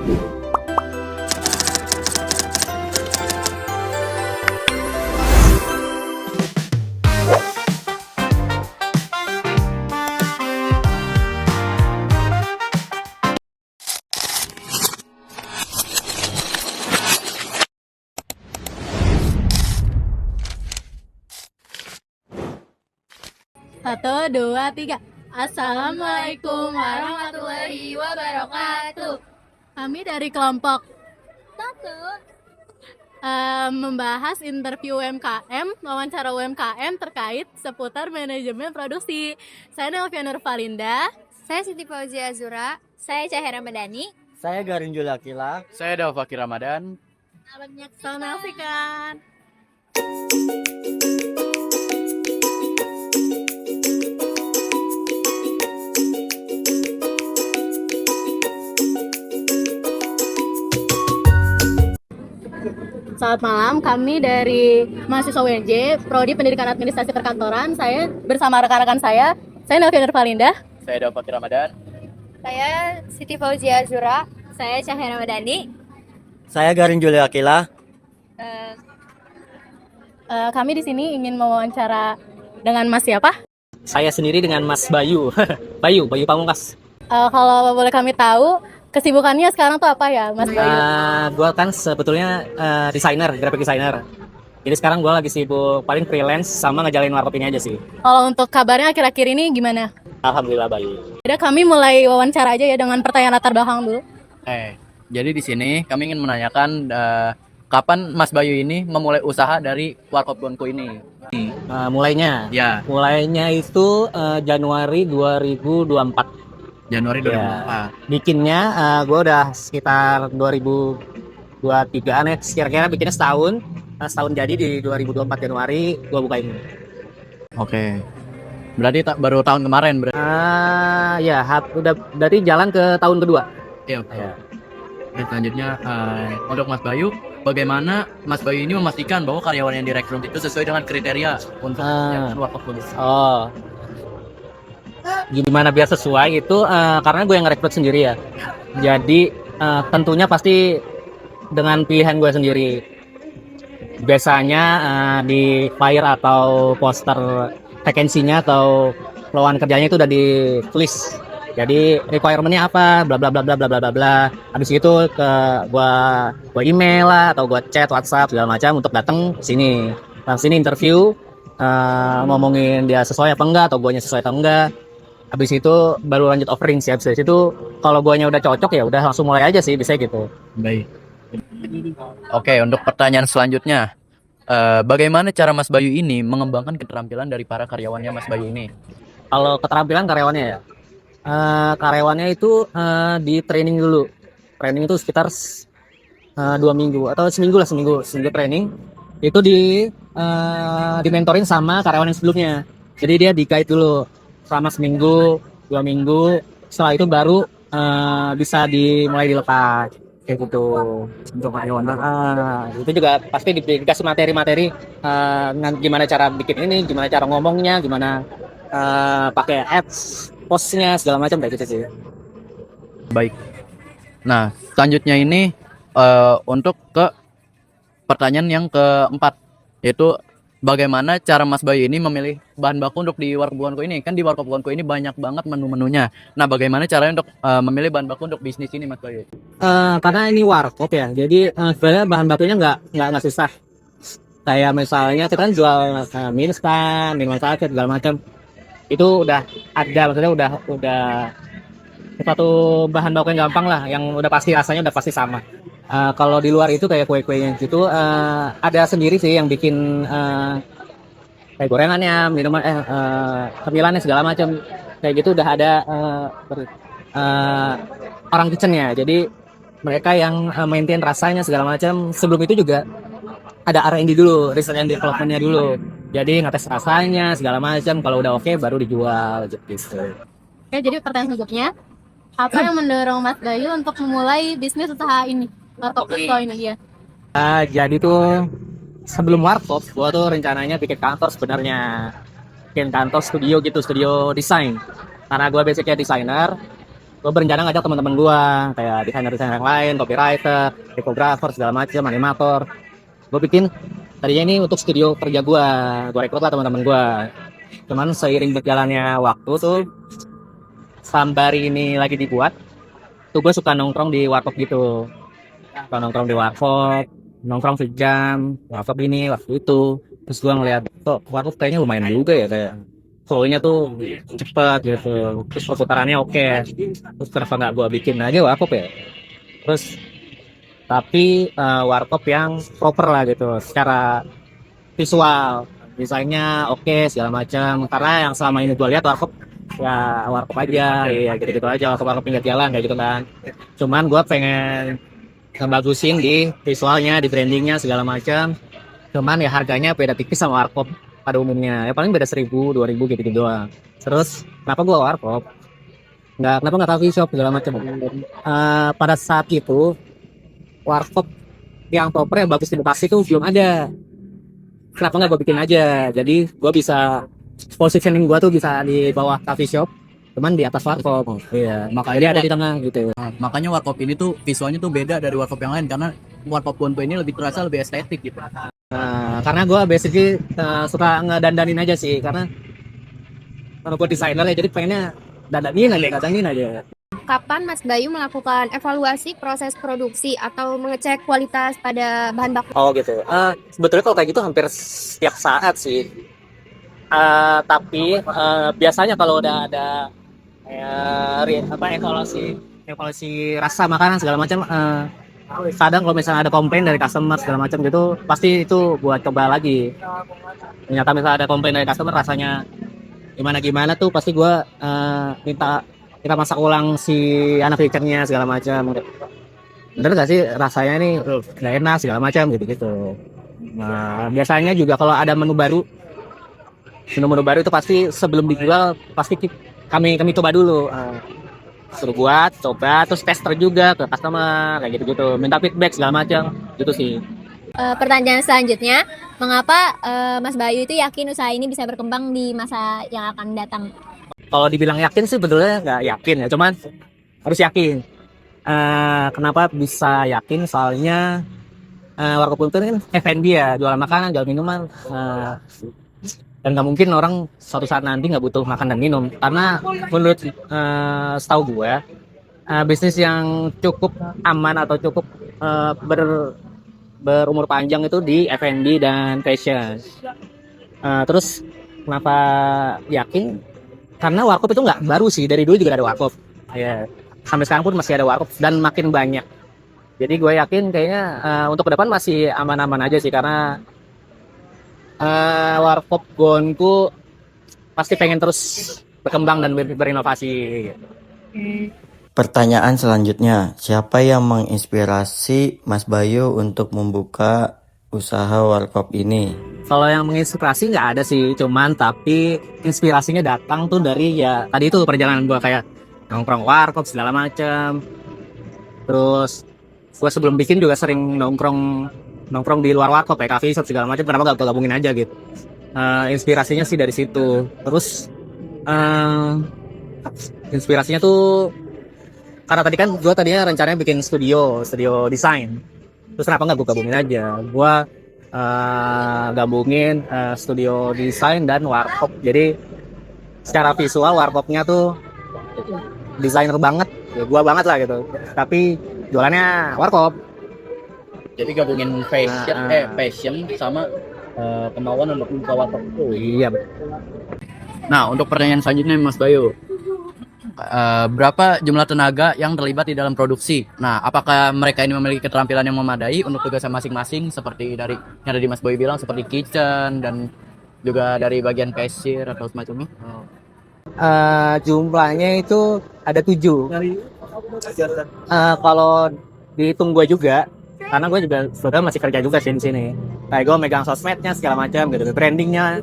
Satu, dua, tiga. Assalamualaikum warahmatullahi wabarakatuh. Kami dari kelompok satu membahas interview UMKM, wawancara UMKM terkait seputar manajemen produksi. Saya Nelvia Nurfalinda. Saya Siti Fauzia Azura. Saya Cahera Madani. Saya Garin Julakila. Saya Daufaki Ramadan. Selamat menyaksikan. Selamat malam, kami dari mahasiswa UNJ, Prodi Pendidikan Administrasi Perkantoran. Saya bersama rekan-rekan saya Nelvia Nurfalinda. Saya Daufaki Ramadan. Saya Siti Fauzia Azura. Saya Cahera Madani. Saya Garin Julakila. Kami di sini ingin mewawancara dengan Mas siapa? Saya sendiri dengan Mas Bayu. Bayu Pamungkas. Kalau boleh kami tahu, kesibukannya sekarang tuh apa ya, Mas Bayu? Gue kan sebetulnya desainer, graphic designer. Jadi sekarang gue lagi sibuk paling freelance sama ngejalin warkop ini aja sih. Kalau untuk kabarnya akhir-akhir ini gimana? Alhamdulillah baik. Jadi kami mulai wawancara aja ya dengan pertanyaan latar belakang dulu. Jadi di sini kami ingin menanyakan kapan Mas Bayu ini memulai usaha dari Warkop Gonku ini? Mulainya itu Januari 2024. Januari 2024. Ya. Bikinnya gue udah sekitar 2023an ya, kira-kira bikinnya setahun jadi di 2024 Januari gue buka ini. Oke. Berarti baru tahun kemarin berarti. Udah berarti jalan ke tahun kedua. Iya. Oke, selanjutnya untuk Mas Bayu, bagaimana Mas Bayu ini memastikan bahwa karyawan yang direkrut itu sesuai dengan kriteria untuk Warkop Gonku? Gimana biar sesuai itu karena gue yang ngerekrut sendiri ya. Jadi tentunya pasti dengan pilihan gue sendiri. Biasanya di flyer atau poster vacancy-nya atau lowongan kerjanya itu udah ditulis. Jadi requirement-nya apa, bla bla bla bla bla bla bla. Habis itu ke gua email lah atau gua chat WhatsApp segala macam untuk datang sini. Nah, sini interview ngomongin dia sesuai apa enggak atau guanya sesuai atau enggak. Habis itu baru lanjut offering sih. Habis itu kalau guanya udah cocok ya udah langsung mulai aja sih, bisa gitu. Baik. Oke, untuk pertanyaan selanjutnya, bagaimana cara Mas Bayu ini mengembangkan keterampilan dari para karyawannya Mas Bayu ini? Kalau keterampilan karyawannya ya, karyawannya itu di training dulu. Training itu sekitar 2 minggu atau seminggu training. Itu di mentoring sama karyawan yang sebelumnya. Jadi dia di guide dulu selama seminggu, 2 minggu. Setelah itu baru bisa dimulai dilepas kayak gitu. Untuk karyawan itu juga pasti dikasih materi-materi gimana cara bikin ini, gimana cara ngomongnya, gimana pakai ads, postnya segala macam kayak gitu sih. Baik. Nah, selanjutnya ini untuk ke pertanyaan yang keempat, yaitu bagaimana cara Mas Bayu ini memilih bahan baku untuk di Warkop Gonku ini? Kan di Warkop Gonku ini banyak banget menu-menunya. Nah, bagaimana caranya untuk memilih bahan baku untuk bisnis ini, Mas Bayu? Karena ini warkop ya, jadi sebenarnya bahan bakunya nggak susah. Kayak misalnya kita kan jual mie instan, minuman sakit segala macam. Itu udah ada, maksudnya udah satu bahan baku yang gampang lah, yang udah pasti rasanya udah pasti sama. Kalau di luar itu kayak kue-kuenya gitu ada sendiri sih yang bikin kayak gorengannya, minuman cemilannya segala macam kayak gitu udah ada orang kitchennya. Jadi mereka yang maintain rasanya segala macam. Sebelum itu juga ada R&D dulu, research and development-nya dulu. Jadi ngetes rasanya segala macam, kalau udah oke baru dijual gitu. Oke, jadi pertanyaan selanjutnya, apa yang mendorong Mas Bayu untuk memulai bisnis usaha ini? Warkop Gonku ini ya. Jadi tuh sebelum warkop, gua tuh rencananya bikin kantor sebenarnya. Bikin kantor studio gitu, studio desain. Karena gua basicnya desainer. gue berencana ngajak teman-teman gue kayak desainer-desainer yang lain, copywriter, tipografer segala macam, animator. Gue bikin tadinya ini untuk studio kerja gue rekrut lah teman-teman gue. Cuman seiring berjalannya waktu tuh sambari ini lagi dibuat, tuh gue suka nongkrong di warkop gitu. Suka nongkrong di warkop, nongkrong sejam, warkop ini, waktu itu. Terus gue ngeliat, kok warkop kayaknya lumayan juga ya, kayak flow-nya tuh cepet gitu. Terus perputarannya oke. Terus kenapa nggak gue bikin aja warkop ya? Terus tapi warkop yang proper lah gitu, secara visual, desainnya oke segala macam. Karena yang selama ini gue lihat warkop ya warkop aja, ya gitu-gitu aja, warkop pinggir jalan kayak gitu kan. Cuman gue pengen ngebagusin di visualnya, di brandingnya segala macam. Cuman ya harganya beda tipis sama warkop pada umumnya. Ya paling beda 1.000, 2.000 gitu-gitu doang. Terus kenapa gue warkop? Kenapa nggak coffee shop segala macam? Pada saat itu warkop yang proper yang bagus di Bekasi itu belum ada. Kenapa nggak gue bikin aja? Jadi gue bisa positioning gue tuh bisa di bawah coffee shop, cuman di atas warkop. Iya, makanya dia ada di tengah gitu. Makanya warkop ini tuh visualnya tuh beda dari warkop yang lain karena warkop Bonto ini lebih terasa lebih estetik gitu. Karena gue basically suka ngedandanin aja sih, karena gue desainer ya, jadi pengennya dandanin aja. Kapan Mas Bayu melakukan evaluasi proses produksi atau mengecek kualitas pada bahan baku? Oh gitu. Sebetulnya kalau kayak gitu hampir setiap saat sih. Tapi biasanya kalau udah ada evaluasi rasa makanan segala macam, kadang kalau misalnya ada komplain dari customer segala macam gitu, pasti itu buat coba lagi. Ternyata misalnya ada komplain dari customer rasanya gimana tuh, pasti gue minta kita masak ulang si anak feature-nya segala macam. Bener gak sih rasanya nih nggak enak segala macam gitu. Nah biasanya juga kalau ada menu baru itu pasti sebelum dijual pasti kami coba dulu, suruh buat coba, terus tester juga ke customer kayak gitu, minta feedback segala macam gitu sih. Pertanyaan selanjutnya, mengapa Mas Bayu itu yakin usaha ini bisa berkembang di masa yang akan datang? Kalau dibilang yakin sih sebetulnya nggak yakin ya, cuman harus yakin. Kenapa bisa yakin? Soalnya warkop Bonto kan F&B ya, jual makanan, jual minuman, dan nggak mungkin orang suatu saat nanti nggak butuh makan dan minum. Karena menurut setahu gue, bisnis yang cukup aman atau cukup berumur panjang itu di F&B dan fashion. Terus kenapa yakin? Karena warkop itu nggak baru sih, dari dulu juga ada warkop. Ya, sampai sekarang pun masih ada warkop dan makin banyak. Jadi gue yakin kayaknya untuk ke depan masih aman-aman aja sih, karena warkop Gonku pasti pengen terus berkembang dan berinovasi. Pertanyaan selanjutnya, siapa yang menginspirasi Mas Bayu untuk membuka usaha warkop ini? Kalau yang menginspirasi nggak ada sih, cuman tapi inspirasinya datang tuh dari ya tadi itu perjalanan gue kayak nongkrong warkop segala macam. Terus gue sebelum bikin juga sering nongkrong di luar warkop kayak coffee shop segala macam. Kenapa nggak gue gabungin aja gitu? Inspirasinya sih dari situ. Terus inspirasinya tuh karena tadi kan gue tadinya rencananya bikin studio desain. Terus kenapa nggak gue gabungin aja? Gue gabungin studio desain dan warkop. Jadi secara visual warkopnya tuh desainer banget, ya gua banget lah gitu. Tapi jualannya warkop. Jadi gabungin fashion sama kemauan untuk buka warkop itu. Iya. Nah, untuk pertanyaan selanjutnya Mas Bayu, berapa jumlah tenaga yang terlibat di dalam produksi? Nah, apakah mereka ini memiliki keterampilan yang memadai untuk tugasnya masing-masing seperti dari yang tadi Mas Boy bilang seperti kitchen dan juga dari bagian cashier atau semacamnya? Jumlahnya itu ada 7. Kalau dihitung gue juga, karena gue juga sebenarnya masih kerja juga sih di sini. Kayak gue megang sosmednya segala macam gitu, brandingnya.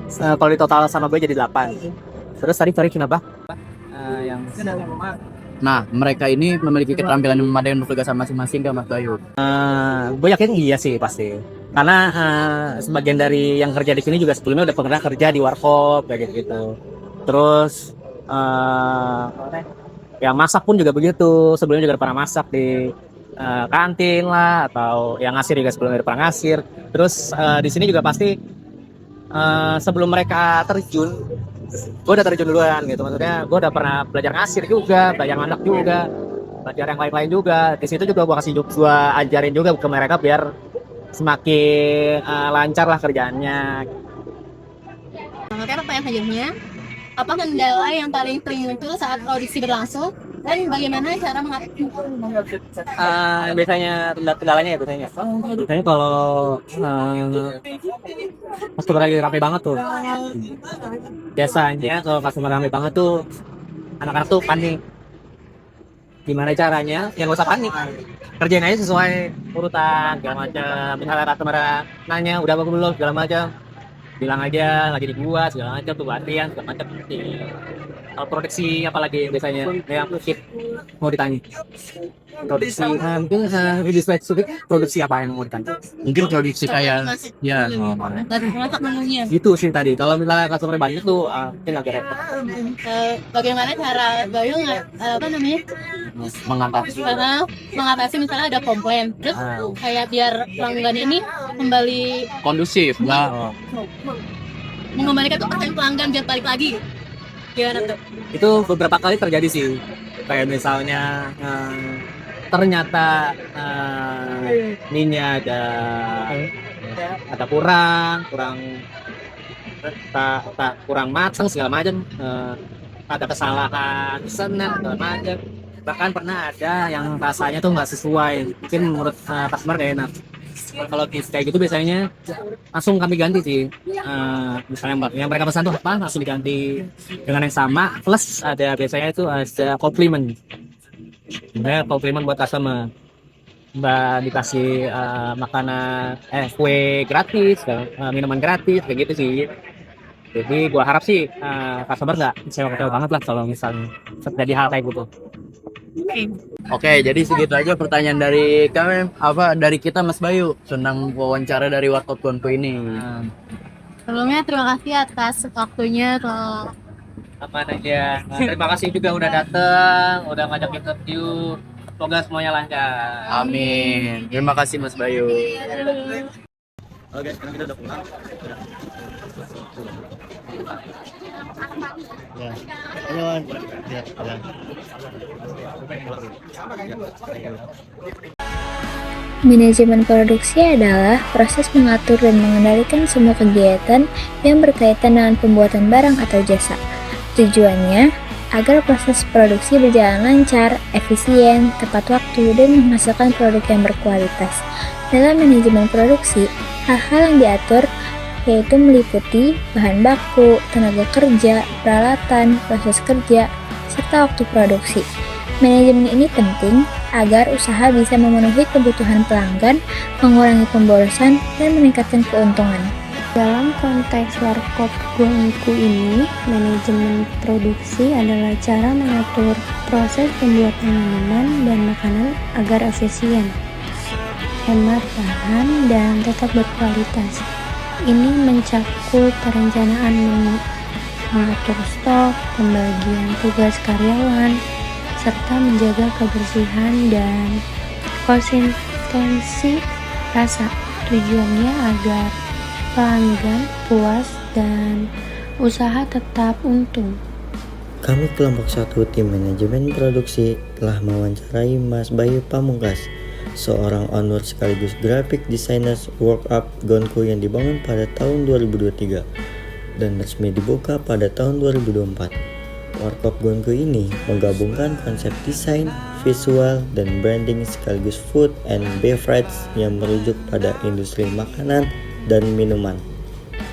Kalau di total sama gue jadi 8. Terus tadi kenapa? Nah, mereka ini memiliki keterampilan yang memadai untuk tugas masing-masing ke Mas Bayu. Gue yakin iya sih pasti. Karena sebagian dari yang kerja di sini juga sebelumnya udah pernah kerja di warkop kayak gitu. Terus yang masak pun juga begitu, sebelumnya juga udah pernah masak di kantin lah, atau yang ngasir juga sebelumnya udah pernah ngasir. Terus di sini juga pasti sebelum mereka terjun, gue udah terjun duluan gitu. Maksudnya gue udah pernah belajar ngasir juga, belajar masak juga, belajar yang lain-lain juga. Di situ juga gue ajarin juga ke mereka biar semakin lancar lah kerjaannya. Mengenai apa yang selanjutnya? Apa kendala yang paling sering muncul saat produksi berlangsung dan bagaimana cara mengatasi? Biasanya kendalanya ya biasanya kalau customer lagi rame banget tuh, biasanya kalau customer rame banget tuh anak-anak tuh panik. Gimana caranya? Ya nggak usah panik, kerjain aja sesuai urutan segala macam. Misalnya customer nanya udah apa belum segala macam, bilang aja lagi dibuat segala macam tuh, latihan segala macam. Kalau produksi apalagi biasanya yang mungkin mau ditanya, produksi mungkin lebih spesifik, produksi apa yang mau ditanya? Mungkin produksi kayak ya Dan masak menunya. Gitu sih tadi. Kalau misalnya customer banyak tuh mungkin agak repot Bagaimana cara Bayu mengatasi misalnya ada komplain, terus kayak biar pelanggan ini kembali kondusif lah. mengembalikan kepercayaan pelanggan biar balik lagi. Gimana tuh? itu beberapa kali terjadi sih, kayak misalnya ternyata minyak ada kurang matang segala macam, ada kesalahan pesanan segala macam. Bahkan pernah ada yang rasanya tuh nggak sesuai, mungkin menurut customer gak enak. Kalau kayak gitu biasanya langsung kami ganti sih. Misalnya yang mereka pesan tuh apa, langsung diganti dengan yang sama, plus ada biasanya itu ada compliment. Sebenarnya compliment buat customer, mbak dikasih makanan kue gratis, minuman gratis kayak gitu sih. Jadi gua harap sih customer nggak kecewa banget lah kalau misalnya terjadi hal kayak gitu. Oke, jadi segitu aja pertanyaan dari kami, dari kita Mas Bayu tentang wawancara dari Warkop Gonku ini. Sebelumnya terima kasih atas waktunya kalau Aman aja. Terima kasih juga udah datang, udah ngajak interview. Semoga semuanya lancar. Amin. Terima kasih Mas Bayu. Oke, sekarang kita udah pulang. Manajemen produksi adalah proses mengatur dan mengendalikan semua kegiatan yang berkaitan dengan pembuatan barang atau jasa. Tujuannya agar proses produksi berjalan lancar, efisien, tepat waktu, dan menghasilkan produk yang berkualitas. Dalam manajemen produksi, hal-hal yang diatur yaitu meliputi bahan baku, tenaga kerja, peralatan, proses kerja, serta waktu produksi. Manajemen ini penting agar usaha bisa memenuhi kebutuhan pelanggan, mengurangi pemborosan, dan meningkatkan keuntungan. Dalam konteks Warkop Gonku ini, manajemen produksi adalah cara mengatur proses pembuatan minuman dan makanan agar efisien, hemat bahan, dan tetap berkualitas. Ini mencakup perencanaan menu, mengatur stok, pembagian tugas karyawan, serta menjaga kebersihan dan konsistensi rasa. Tujuannya agar pelanggan puas dan usaha tetap untung. Kami kelompok 1 tim manajemen produksi telah mewawancarai Mas Bayu Pamungkas, seorang owner sekaligus graphic designer Warkop Gonku yang dibangun pada tahun 2023 dan resmi dibuka pada tahun 2024. Warkop Gonku ini menggabungkan konsep desain, visual, dan branding sekaligus food and beverage yang merujuk pada industri makanan dan minuman.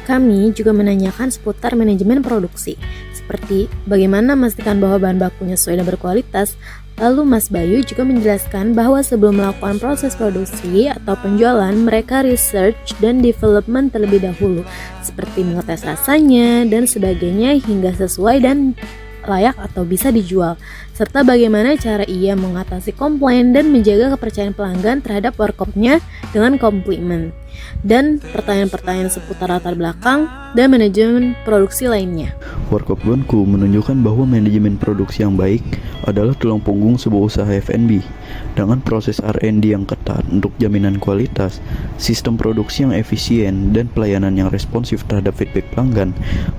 kami juga menanyakan seputar manajemen produksi, seperti bagaimana memastikan bahwa bahan bakunya sesuai dan berkualitas. Lalu Mas Bayu juga menjelaskan bahwa sebelum melakukan proses produksi atau penjualan, mereka research dan development terlebih dahulu, seperti mengetes rasanya dan sebagainya hingga sesuai dan layak atau bisa dijual. serta bagaimana cara ia mengatasi komplain dan menjaga kepercayaan pelanggan terhadap warkopnya dengan komplimen, dan pertanyaan-pertanyaan seputar latar belakang dan manajemen produksi lainnya. Warkop Gonku menunjukkan bahwa manajemen produksi yang baik adalah tulang punggung sebuah usaha F&B. Dengan proses R&D yang ketat untuk jaminan kualitas, sistem produksi yang efisien, dan pelayanan yang responsif terhadap feedback pelanggan,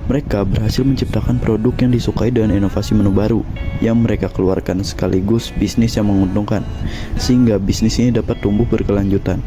mereka berhasil menciptakan produk yang disukai dengan inovasi menu baru yang mereka keluarkan sekaligus bisnis yang menguntungkan, sehingga bisnis ini dapat tumbuh berkelanjutan.